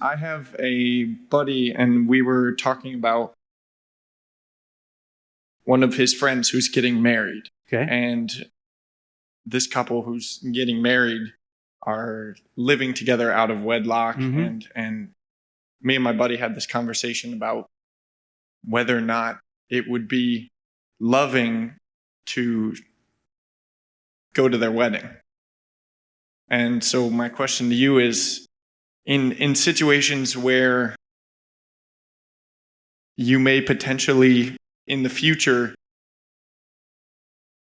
I have a buddy, and we were talking about one of his friends who's getting married. Okay. And this couple who's getting married are living together out of wedlock. Mhm. And me and my buddy had this conversation about whether or not it would be loving to go to their wedding. And so my question to you is, in situations where you may potentially in the future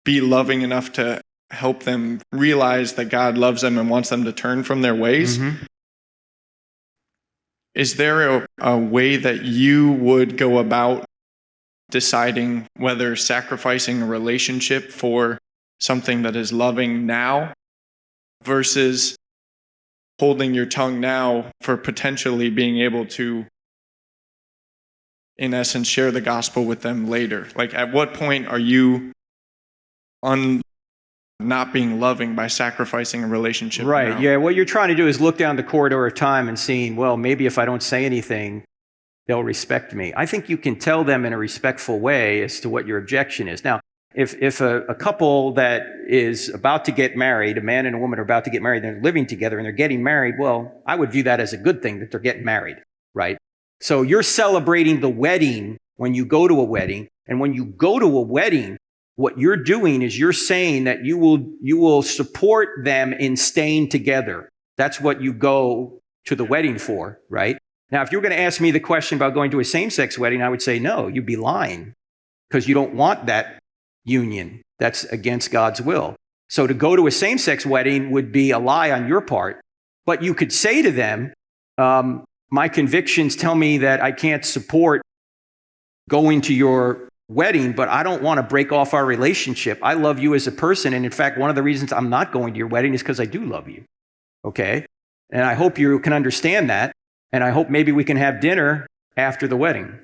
be loving enough to help them realize that God loves them and wants them to turn from their ways, is there a way that you would go about deciding whether sacrificing a relationship for something that is loving now versus holding your tongue now for potentially being able to, in essence, share the gospel with them later? Like, at what point are you not being loving by sacrificing a relationship? Right. now? Yeah. What you're trying to do is look down the corridor of time and seeing, well, maybe if I don't say anything, they'll respect me. I think you can tell them in a respectful way as to what your objection is. Now, if a couple that is about to get married, a man and a woman are about to get married, they're living together and they're getting married, well, I would view that as a good thing that they're getting married, right? So you're celebrating the wedding when you go to a wedding. And when you go to a wedding, what you're doing is you're saying that you will support them in staying together. That's what you go to the wedding for, right? Now, if you're going to ask me the question about going to a same-sex wedding, I would say no, you'd be lying because you don't want that union. That's against God's will. So to go to a same-sex wedding would be a lie on your part. But you could say to them, my convictions tell me that I can't support going to your wedding, but I don't want to break off our relationship. I love you as a person. And in fact, one of the reasons I'm not going to your wedding is because I do love you. Okay? And I hope you can understand that. And I hope maybe we can have dinner after the wedding.